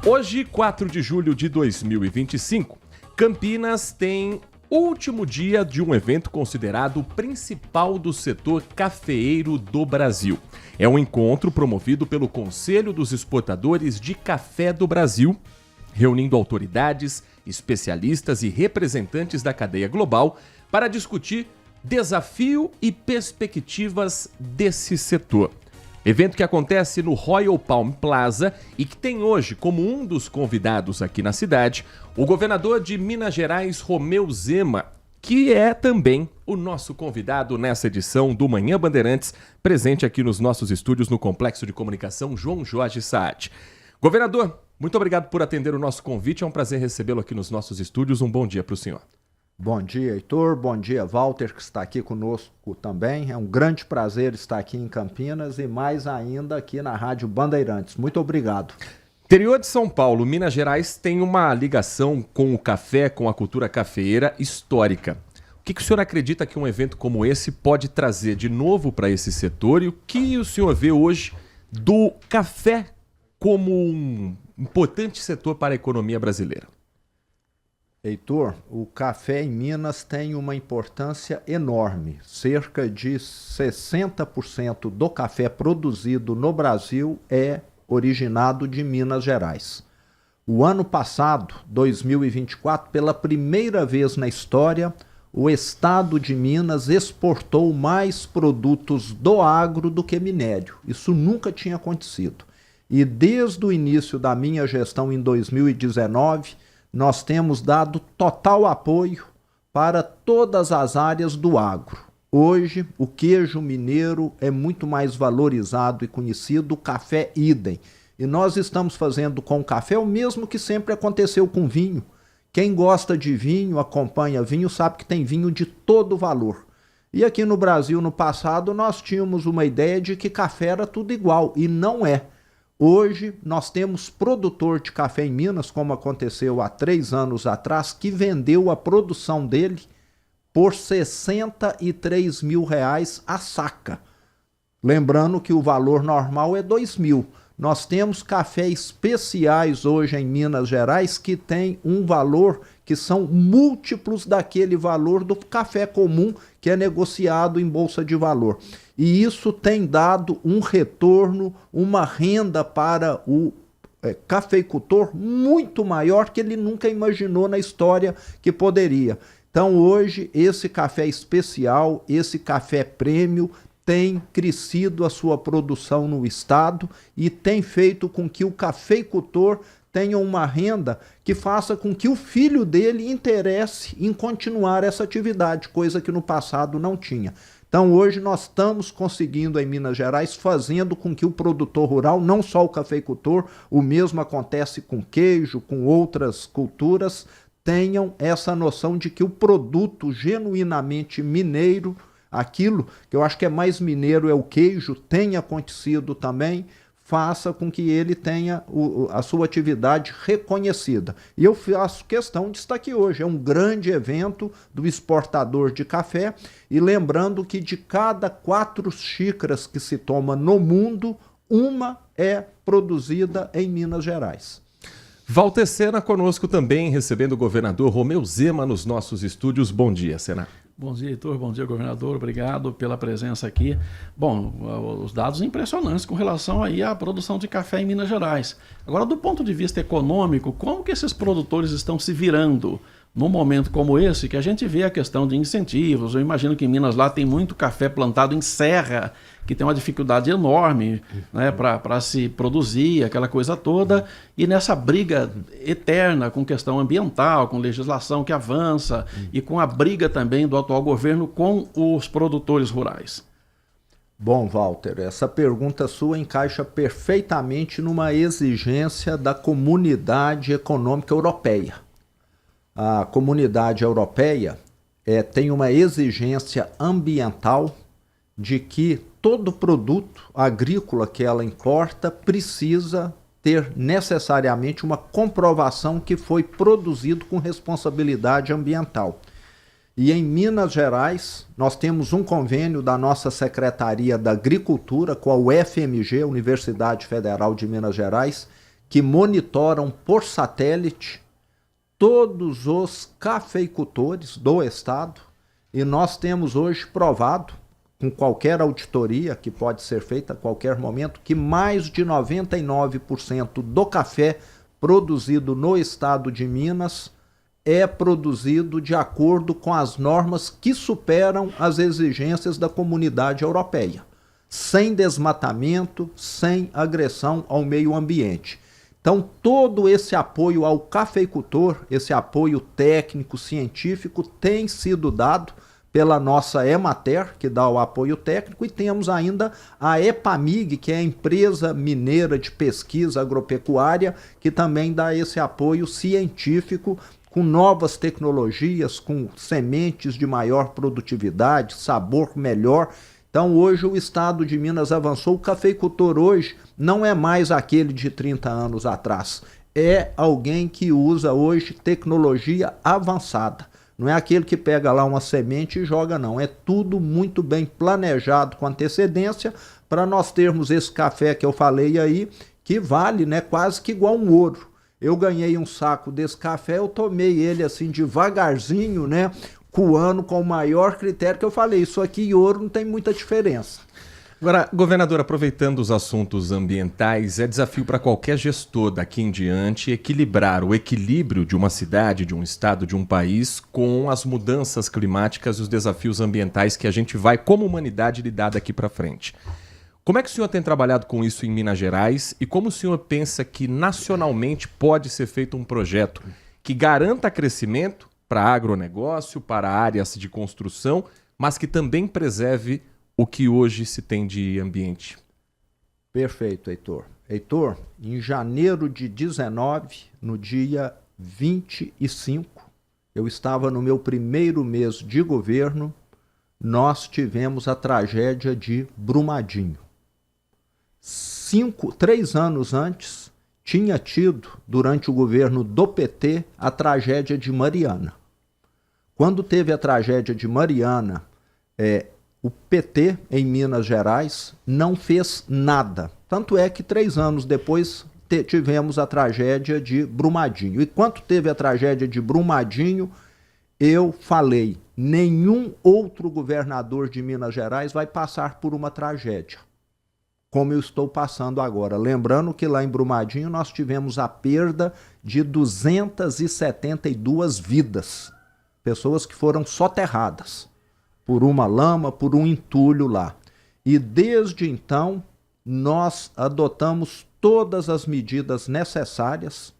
Hoje, 4 de julho de 2025, Campinas tem último dia de um evento considerado o principal do setor cafeeiro do Brasil. É um encontro promovido pelo Conselho dos Exportadores de Café do Brasil, reunindo autoridades, especialistas e representantes da cadeia global para discutir desafio e perspectivas desse setor. Evento que acontece no Royal Palm Plaza e que tem hoje como um dos convidados aqui na cidade o governador de Minas Gerais, Romeu Zema, que é também o nosso convidado nessa edição do Manhã Bandeirantes, presente aqui nos nossos estúdios no Complexo de Comunicação João Jorge Saad. Governador, muito obrigado por atender o nosso convite, é um prazer recebê-lo aqui nos nossos estúdios, um bom dia para o senhor. Bom dia, Heitor. Bom dia, Walter, que está aqui conosco também. É um grande prazer estar aqui em Campinas e mais ainda aqui na Rádio Bandeirantes. Muito obrigado. Interior de São Paulo, Minas Gerais tem uma ligação com o café, com a cultura cafeeira histórica. O que o senhor acredita que um evento como esse pode trazer de novo para esse setor e o que o senhor vê hoje do café como um importante setor para a economia brasileira? Heitor, o café em Minas tem uma importância enorme. Cerca de 60% do café produzido no Brasil é originado de Minas Gerais. O ano passado, 2024, pela primeira vez na história, o estado de Minas exportou mais produtos do agro do que minério. Isso nunca tinha acontecido. E desde o início da minha gestão em 2019, nós temos dado total apoio para todas as áreas do agro. Hoje, o queijo mineiro é muito mais valorizado e conhecido, o café idem. E nós estamos fazendo com o café o mesmo que sempre aconteceu com vinho. Quem gosta de vinho, acompanha vinho, sabe que tem vinho de todo valor. E aqui no Brasil, no passado, nós tínhamos uma ideia de que café era tudo igual, e não é. Hoje nós temos produtor de café em Minas, como aconteceu há 3 anos atrás, que vendeu a produção dele por R$63 mil a saca. Lembrando que o valor normal é 2 mil. Nós temos cafés especiais hoje em Minas Gerais que tem um valor que são múltiplos daquele valor do café comum que é negociado em bolsa de valor. E isso tem dado um retorno, uma renda para o cafeicultor muito maior que ele nunca imaginou na história que poderia. Então hoje esse café especial, esse café prêmio tem crescido a sua produção no estado e tem feito com que o cafeicultor tenha uma renda que faça com que o filho dele interesse em continuar essa atividade, coisa que no passado não tinha. Então hoje nós estamos conseguindo em Minas Gerais fazendo com que o produtor rural, não só o cafeicultor, o mesmo acontece com queijo, com outras culturas, tenham essa noção de que o produto genuinamente mineiro, aquilo que eu acho que é mais mineiro é o queijo, tem acontecido também, faça com que ele tenha a sua atividade reconhecida. E eu faço questão de estar aqui hoje. É um grande evento do exportador de café. E lembrando que de cada 4 xícaras que se toma no mundo, uma é produzida em Minas Gerais. Walter Sena conosco também, recebendo o governador Romeu Zema nos nossos estúdios. Bom dia, Sena. Bom dia, Heitor. Bom dia, governador. Obrigado pela presença aqui. Bom, os dados impressionantes com relação aí à produção de café em Minas Gerais. Agora, do ponto de vista econômico, como que esses produtores estão se virando num momento como esse, que a gente vê a questão de incentivos? Eu imagino que em Minas lá tem muito café plantado em serra, que tem uma dificuldade enorme, né, para se produzir, aquela coisa toda, e nessa briga eterna com questão ambiental, com legislação que avança, e com a briga também do atual governo com os produtores rurais. Bom, Walter, essa pergunta sua encaixa perfeitamente numa exigência da Comunidade Econômica Europeia. A Comunidade Europeia tem uma exigência ambiental de que todo produto agrícola que ela importa precisa ter necessariamente uma comprovação que foi produzido com responsabilidade ambiental. E em Minas Gerais, nós temos um convênio da nossa Secretaria da Agricultura com a UFMG, Universidade Federal de Minas Gerais, que monitoram por satélite todos os cafeicultores do estado, e nós temos hoje provado, com qualquer auditoria que pode ser feita a qualquer momento, que mais de 99% do café produzido no estado de Minas é produzido de acordo com as normas que superam as exigências da comunidade europeia, sem desmatamento, sem agressão ao meio ambiente. Então, todo esse apoio ao cafeicultor, esse apoio técnico, científico, tem sido dado pela nossa Emater, que dá o apoio técnico, e temos ainda a EPAMIG, que é a empresa mineira de pesquisa agropecuária, que também dá esse apoio científico com novas tecnologias, com sementes de maior produtividade, sabor melhor. Então hoje o estado de Minas avançou, o cafeicultor hoje não é mais aquele de 30 anos atrás, é alguém que usa hoje tecnologia avançada. Não é aquele que pega lá uma semente e joga, não. É tudo muito bem planejado com antecedência para nós termos esse café que eu falei aí, que vale, né, quase que igual um ouro. Eu ganhei um saco desse café, eu tomei ele assim devagarzinho, né, coando com o maior critério, que eu falei, isso aqui e ouro não tem muita diferença. Agora, governador, aproveitando os assuntos ambientais, é desafio para qualquer gestor daqui em diante equilibrar o equilíbrio de uma cidade, de um estado, de um país com as mudanças climáticas e os desafios ambientais que a gente vai, como humanidade, lidar daqui para frente. Como é que o senhor tem trabalhado com isso em Minas Gerais e como o senhor pensa que nacionalmente pode ser feito um projeto que garanta crescimento para agronegócio, para áreas de construção, mas que também preserve o que hoje se tem de ambiente? Perfeito, Heitor. Heitor, em janeiro de 19, no dia 25, eu estava no meu primeiro mês de governo, nós tivemos a tragédia de Brumadinho. 3 anos antes, tinha tido, durante o governo do PT, a tragédia de Mariana. Quando teve a tragédia de Mariana, o PT em Minas Gerais não fez nada. Tanto é que 3 anos depois tivemos a tragédia de Brumadinho. E quando teve a tragédia de Brumadinho, eu falei, nenhum outro governador de Minas Gerais vai passar por uma tragédia como eu estou passando agora. Lembrando que lá em Brumadinho nós tivemos a perda de 272 vidas, pessoas que foram soterradas por uma lama, por um entulho lá. E desde então nós adotamos todas as medidas necessárias.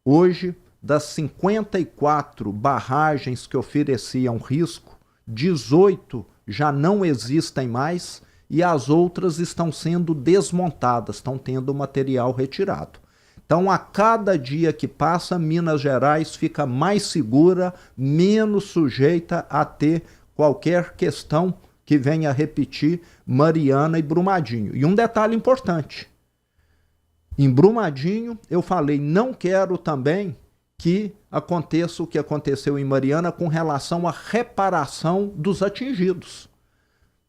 Hoje, das 54 barragens que ofereciam risco, 18 já não existem mais e as outras estão sendo desmontadas, estão tendo material retirado. Então, a cada dia que passa, Minas Gerais fica mais segura, menos sujeita a ter qualquer questão que venha a repetir Mariana e Brumadinho. E um detalhe importante, em Brumadinho eu falei, não quero também que aconteça o que aconteceu em Mariana com relação à reparação dos atingidos.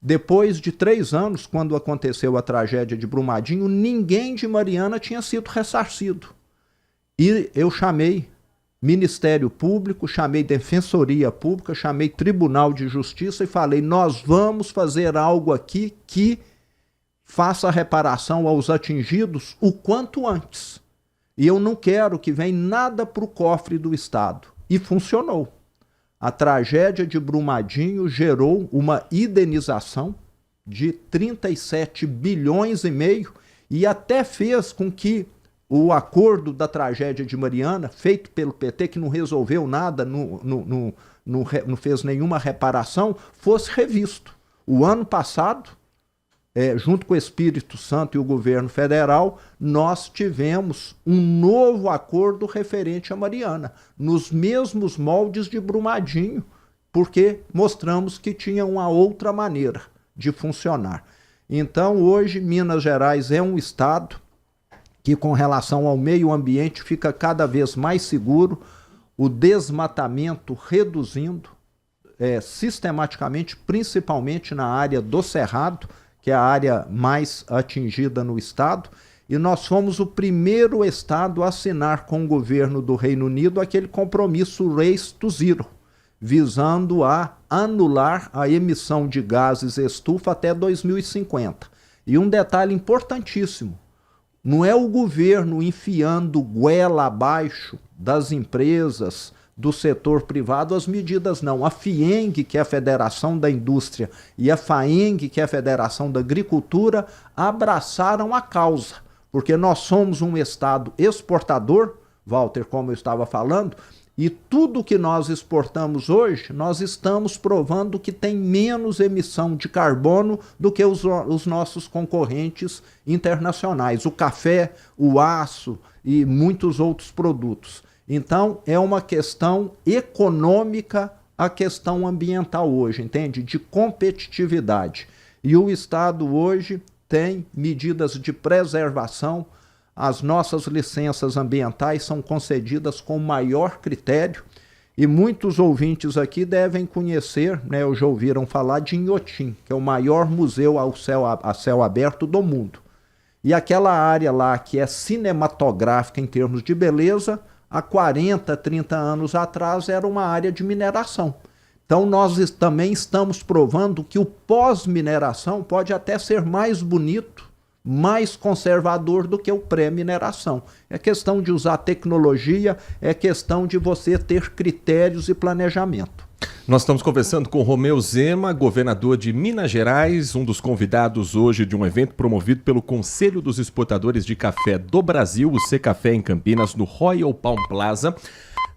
Depois de 3 anos, quando aconteceu a tragédia de Brumadinho, ninguém de Mariana tinha sido ressarcido. E eu chamei Ministério Público, chamei Defensoria Pública, chamei Tribunal de Justiça e falei, nós vamos fazer algo aqui que faça reparação aos atingidos o quanto antes. E eu não quero que venha nada para o cofre do Estado. E funcionou. A tragédia de Brumadinho gerou uma indenização de 37 bilhões e meio e até fez com que o acordo da tragédia de Mariana, feito pelo PT, que não resolveu nada, não fez nenhuma reparação, fosse revisto. O ano passado, junto com o Espírito Santo e o governo federal, nós tivemos um novo acordo referente a Mariana, nos mesmos moldes de Brumadinho, porque mostramos que tinha uma outra maneira de funcionar. Então, hoje, Minas Gerais é um estado que, com relação ao meio ambiente, fica cada vez mais seguro, o desmatamento reduzindo sistematicamente, principalmente na área do Cerrado, que é a área mais atingida no estado, e nós fomos o primeiro estado a assinar com o governo do Reino Unido aquele compromisso Race to Zero, visando a anular a emissão de gases estufa até 2050. E um detalhe importantíssimo, não é o governo enfiando goela abaixo das empresas, do setor privado, as medidas não. A FIENG, que é a Federação da Indústria, e a FAENG, que é a Federação da Agricultura, abraçaram a causa, porque nós somos um estado exportador, Walter, como eu estava falando, e tudo que nós exportamos hoje, nós estamos provando que tem menos emissão de carbono do que os nossos concorrentes internacionais, o café, o aço e muitos outros produtos. Então, é uma questão econômica a questão ambiental hoje, entende? De competitividade. E o Estado hoje tem medidas de preservação. As nossas licenças ambientais são concedidas com maior critério e muitos ouvintes aqui devem conhecer, né, ou já ouviram falar de Inhotim, que é o maior museu a céu aberto do mundo. E aquela área lá que é cinematográfica em termos de beleza, há 40, 30 anos atrás era uma área de mineração. Então nós também estamos provando que o pós-mineração pode até ser mais bonito, mais conservador do que o pré-mineração. É questão de usar tecnologia, é questão de você ter critérios e planejamento. Nós estamos conversando com Romeu Zema, governador de Minas Gerais, um dos convidados hoje de um evento promovido pelo Conselho dos Exportadores de Café do Brasil, o Secafé em Campinas, no Royal Palm Plaza.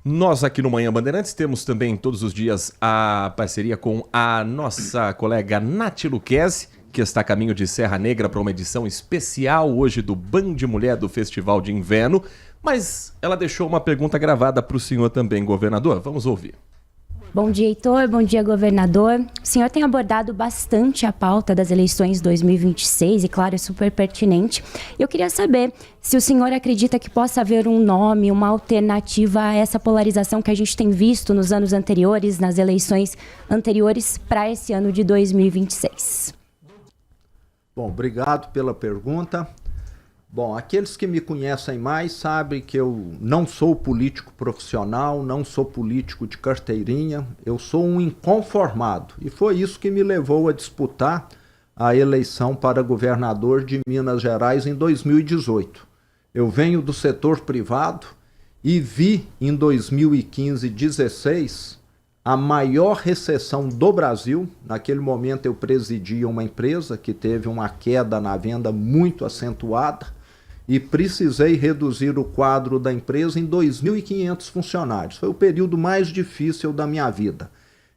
Nós aqui no Manhã Bandeirantes temos também todos os dias a parceria com a nossa colega Nath Luquezzi, que está a caminho de Serra Negra para uma edição especial hoje do Band Mulher do Festival de Inverno. Mas ela deixou uma pergunta gravada para o senhor também, governador. Vamos ouvir. Bom dia, Heitor. Bom dia, governador. O senhor tem abordado bastante a pauta das eleições 2026 e, claro, é super pertinente. Eu queria saber se o senhor acredita que possa haver um nome, uma alternativa a essa polarização que a gente tem visto nos anos anteriores, nas eleições anteriores, para esse ano de 2026. Bom, obrigado pela pergunta. Bom, aqueles que me conhecem mais sabem que eu não sou político profissional, não sou político de carteirinha, eu sou um inconformado. E foi isso que me levou a disputar a eleição para governador de Minas Gerais em 2018. Eu venho do setor privado e vi em 2015 e 2016 a maior recessão do Brasil. Naquele momento eu presidia uma empresa que teve uma queda na venda muito acentuada e precisei reduzir o quadro da empresa em 2.500 funcionários. Foi o período mais difícil da minha vida.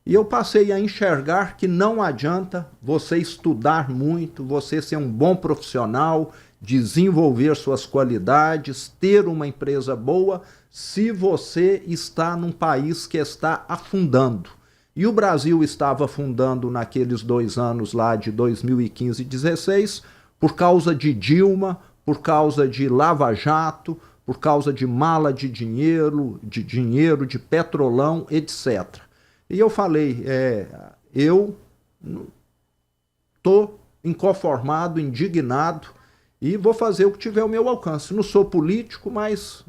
E eu passei a enxergar que não adianta você estudar muito, você ser um bom profissional, desenvolver suas qualidades, ter uma empresa boa, se você está num país que está afundando. E o Brasil estava afundando naqueles 2 anos lá de 2015 e 2016 por causa de Dilma, por causa de Lava Jato, por causa de mala de dinheiro, de petrolão, etc. E eu falei, eu estou inconformado, indignado, e vou fazer o que tiver ao meu alcance. Não sou político, mas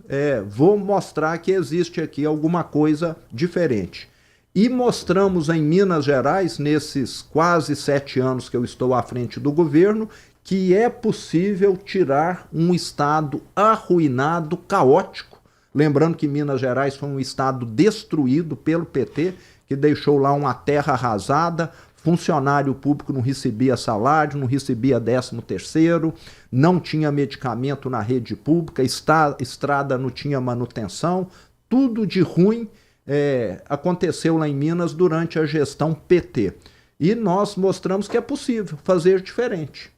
vou mostrar que existe aqui alguma coisa diferente. E mostramos em Minas Gerais, nesses quase 7 anos que eu estou à frente do governo, que é possível tirar um estado arruinado, caótico. Lembrando que Minas Gerais foi um estado destruído pelo PT, que deixou lá uma terra arrasada, funcionário público não recebia salário, não recebia 13º, não tinha medicamento na rede pública, estrada não tinha manutenção, tudo de ruim aconteceu lá em Minas durante a gestão PT. E nós mostramos que é possível fazer diferente.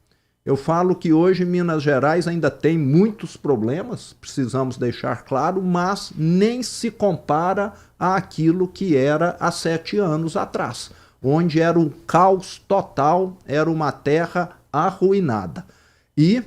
Eu falo que hoje Minas Gerais ainda tem muitos problemas, precisamos deixar claro, mas nem se compara àquilo que era há 7 anos atrás, onde era um caos total, era uma terra arruinada. E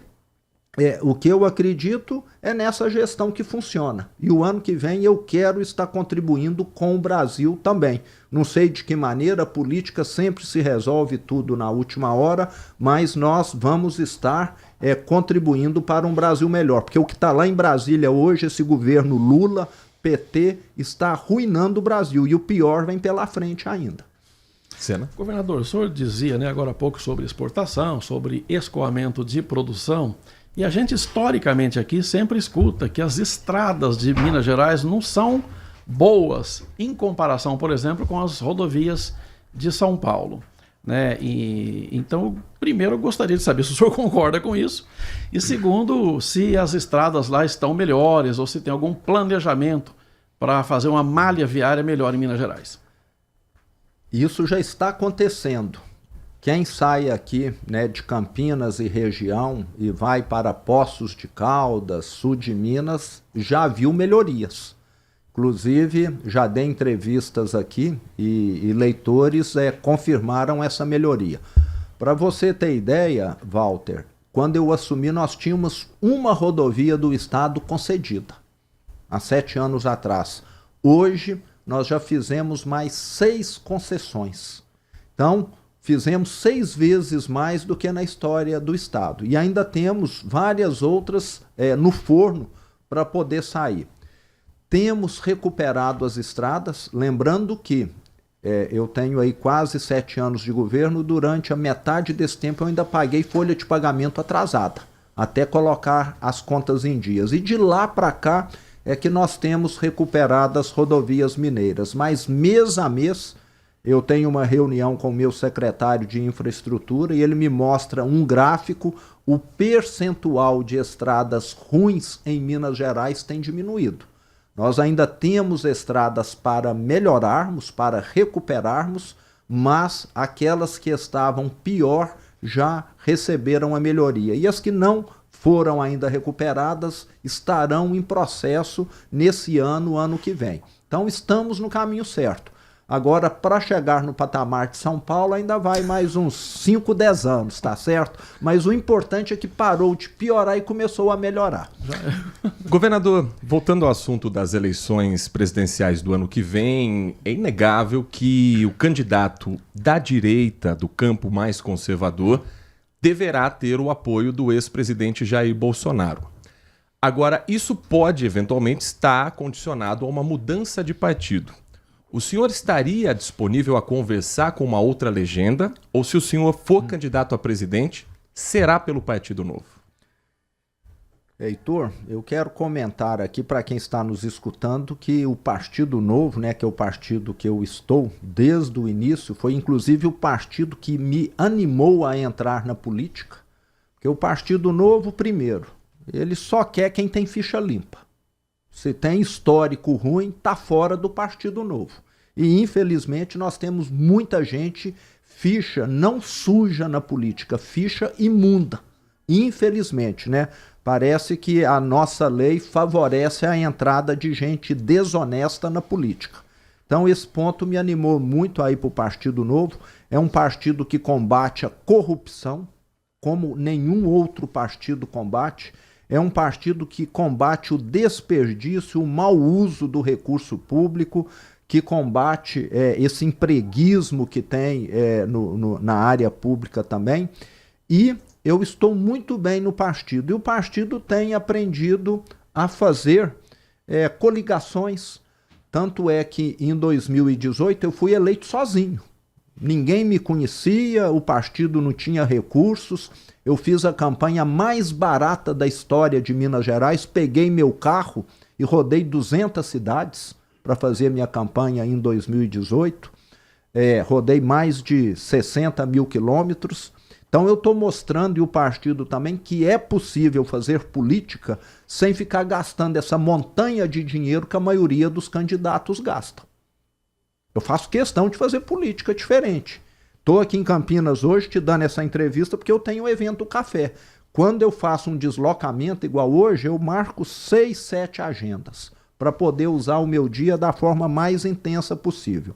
o que eu acredito é nessa gestão que funciona. E o ano que vem eu quero estar contribuindo com o Brasil também. Não sei de que maneira, a política sempre se resolve tudo na última hora, mas nós vamos estar contribuindo para um Brasil melhor. Porque o que está lá em Brasília hoje, esse governo Lula, PT, está arruinando o Brasil. E o pior vem pela frente ainda. Sena. Governador, o senhor dizia, né, agora há pouco sobre exportação, sobre escoamento de produção, e a gente historicamente aqui sempre escuta que as estradas de Minas Gerais não são boas em comparação, por exemplo, com as rodovias de São Paulo, né? Então, primeiro eu gostaria de saber se o senhor concorda com isso, e segundo, se as estradas lá estão melhores ou se tem algum planejamento para fazer uma malha viária melhor em Minas Gerais. Isso já está acontecendo. Quem sai aqui, né, de Campinas e região e vai para Poços de Caldas, sul de Minas, já viu melhorias. Inclusive, já dei entrevistas aqui e leitores confirmaram essa melhoria. Para você ter ideia, Walter, quando eu assumi, nós tínhamos uma rodovia do estado concedida, há 7 anos atrás. Hoje, nós já fizemos mais 6 concessões. Então, fizemos 6 vezes mais do que na história do estado. E ainda temos várias outras no forno para poder sair. Temos recuperado as estradas, lembrando que eu tenho aí quase 7 anos de governo, durante a metade desse tempo eu ainda paguei folha de pagamento atrasada, até colocar as contas em dias. E de lá para cá é que nós temos recuperado as rodovias mineiras, mas mês a mês eu tenho uma reunião com o meu secretário de infraestrutura e ele me mostra um gráfico, o percentual de estradas ruins em Minas Gerais tem diminuído. Nós ainda temos estradas para melhorarmos, para recuperarmos, mas aquelas que estavam pior já receberam a melhoria. E as que não foram ainda recuperadas estarão em processo nesse ano que vem. Então estamos no caminho certo. Agora, para chegar no patamar de São Paulo, ainda vai mais uns 5, 10 anos, tá certo? Mas o importante é que parou de piorar e começou a melhorar. Governador, voltando ao assunto das eleições presidenciais do ano que vem, é inegável que o candidato da direita, do campo mais conservador, deverá ter o apoio do ex-presidente Jair Bolsonaro. Agora, isso pode eventualmente estar condicionado a uma mudança de partido. O senhor estaria disponível a conversar com uma outra legenda? Ou se o senhor for candidato a presidente, será pelo Partido Novo? Heitor, eu quero comentar aqui para quem está nos escutando que o Partido Novo, né, que é o partido que eu estou desde o início, foi inclusive o partido que me animou a entrar na política. Porque o Partido Novo, primeiro, ele só quer quem tem ficha limpa. Se tem histórico ruim, está fora do Partido Novo. E, infelizmente, nós temos muita gente ficha não suja na política, ficha imunda. Infelizmente, né? Parece que a nossa lei favorece a entrada de gente desonesta na política. Então, esse ponto me animou muito a ir para o Partido Novo. É um partido que combate a corrupção, como nenhum outro partido combate. É um partido que combate o desperdício, o mau uso do recurso público, que combate esse empreguismo que tem na área pública também. E eu estou muito bem no partido. E o partido tem aprendido a fazer coligações. Tanto é que em 2018 eu fui eleito sozinho. Ninguém me conhecia, o partido não tinha recursos. Eu fiz a campanha mais barata da história de Minas Gerais, peguei meu carro e rodei 200 cidades para fazer minha campanha em 2018. Rodei mais de 60 mil quilômetros. Então eu estou mostrando, e o partido também, que é possível fazer política sem ficar gastando essa montanha de dinheiro que a maioria dos candidatos gasta. Eu faço questão de fazer política diferente. Estou aqui em Campinas hoje te dando essa entrevista porque eu tenho o evento Café. Quando eu faço um deslocamento igual hoje, eu marco 6, 7 agendas para poder usar o meu dia da forma mais intensa possível.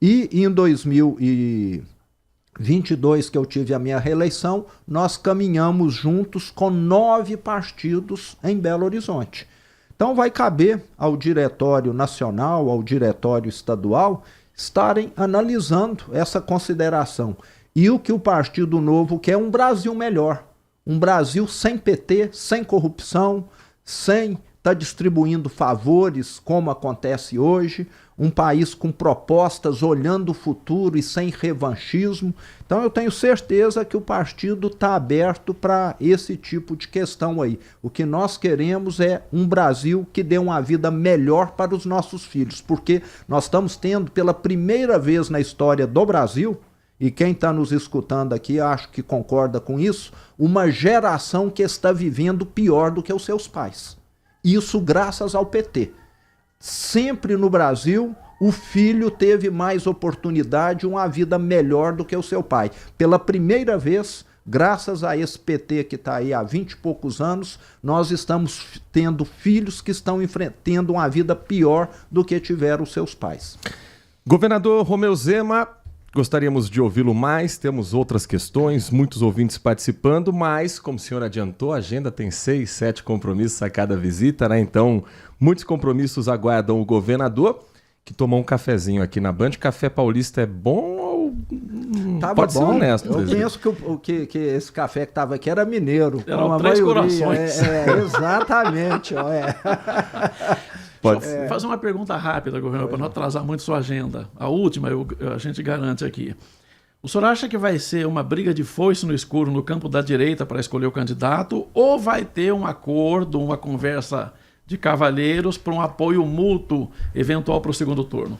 E em 2022, que eu tive a minha reeleição, nós caminhamos juntos com 9 partidos em Belo Horizonte. Então vai caber ao Diretório Nacional, ao Diretório Estadual, estarem analisando essa consideração. E o que o Partido Novo quer é um Brasil melhor. Um Brasil sem PT, sem corrupção, sem estar distribuindo favores como acontece hoje, um país com propostas olhando o futuro e sem revanchismo. Então eu tenho certeza que o partido está aberto para esse tipo de questão aí. O que nós queremos é um Brasil que dê uma vida melhor para os nossos filhos, porque nós estamos tendo pela primeira vez na história do Brasil, e quem está nos escutando aqui acho que concorda com isso, uma geração que está vivendo pior do que os seus pais. Isso graças ao PT. Sempre no Brasil, o filho teve mais oportunidade, uma vida melhor do que o seu pai. Pela primeira vez, graças a esse PT que está aí há 20 e poucos anos, nós estamos tendo filhos que estão tendo uma vida pior do que tiveram os seus pais. Governador Romeu Zema, gostaríamos de ouvi-lo mais, temos outras questões, muitos ouvintes participando, mas, como o senhor adiantou, a agenda tem 6, 7 compromissos a cada visita, né? Então, muitos compromissos aguardam o governador, que tomou um cafezinho aqui na Band. Café paulista é bom ou... Pode ser honesto. Eu penso que esse café que estava aqui era mineiro. Eram 3 corações. Exatamente. Pode fazer uma pergunta rápida, governador, para não atrasar muito sua agenda. A última, a gente garante aqui. O senhor acha que vai ser uma briga de foice no escuro no campo da direita para escolher o candidato, ou vai ter um acordo, uma conversa de cavalheiros para um apoio mútuo eventual para o segundo turno?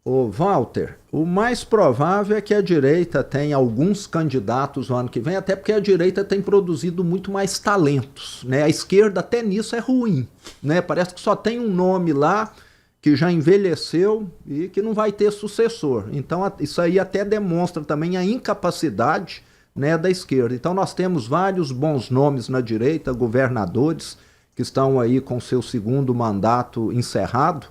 Ô Walter, o mais provável é que a direita tenha alguns candidatos no ano que vem, até porque a direita tem produzido muito mais talentos, né? A esquerda até nisso é ruim, né? Parece que só tem um nome lá que já envelheceu e que não vai ter sucessor. Então isso aí até demonstra também a incapacidade, né, da esquerda. Então nós temos vários bons nomes na direita, governadores que estão aí com seu segundo mandato encerrado.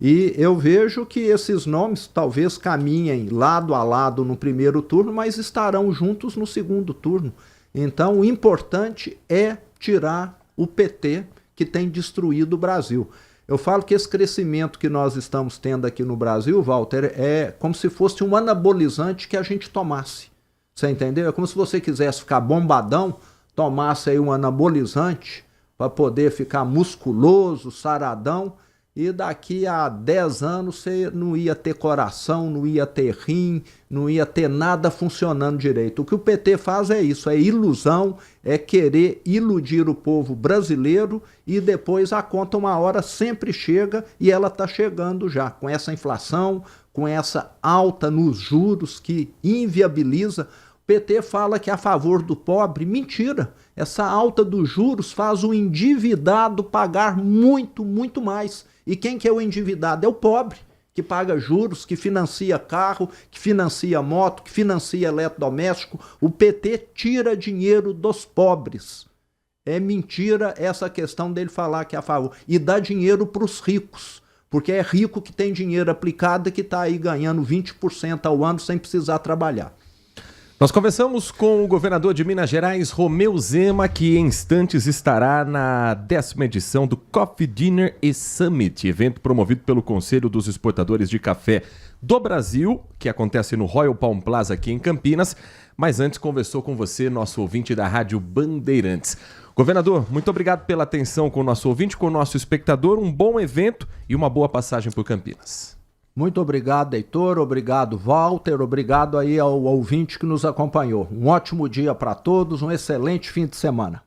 E eu vejo que esses nomes talvez caminhem lado a lado no primeiro turno, mas estarão juntos no segundo turno. Então o importante é tirar o PT, que tem destruído o Brasil. Eu falo que esse crescimento que nós estamos tendo aqui no Brasil, Walter, é como se fosse um anabolizante que a gente tomasse. Você entendeu? É como se você quisesse ficar bombadão, tomasse aí um anabolizante para poder ficar musculoso, saradão, e daqui a 10 anos você não ia ter coração, não ia ter rim, não ia ter nada funcionando direito. O que o PT faz é isso, é ilusão, é querer iludir o povo brasileiro e depois a conta uma hora sempre chega e ela está chegando já, com essa inflação, com essa alta nos juros que inviabiliza. O PT fala que é a favor do pobre, mentira. Essa alta dos juros faz o endividado pagar muito, muito mais. E quem que é o endividado? É o pobre, que paga juros, que financia carro, que financia moto, que financia eletrodoméstico. O PT tira dinheiro dos pobres. É mentira essa questão dele falar que é a favor. E dá dinheiro para os ricos, porque é rico que tem dinheiro aplicado e que está aí ganhando 20% ao ano sem precisar trabalhar. Nós conversamos com o governador de Minas Gerais, Romeu Zema, que em instantes estará na 10ª edição do Coffee Dinner e Summit, evento promovido pelo Conselho dos Exportadores de Café do Brasil, que acontece no Royal Palm Plaza aqui em Campinas. Mas antes conversou com você, nosso ouvinte da Rádio Bandeirantes. Governador, muito obrigado pela atenção com o nosso ouvinte, com o nosso espectador. Um bom evento e uma boa passagem por Campinas. Muito obrigado, Heitor, obrigado, Walter, obrigado aí ao ouvinte que nos acompanhou. Um ótimo dia para todos, um excelente fim de semana.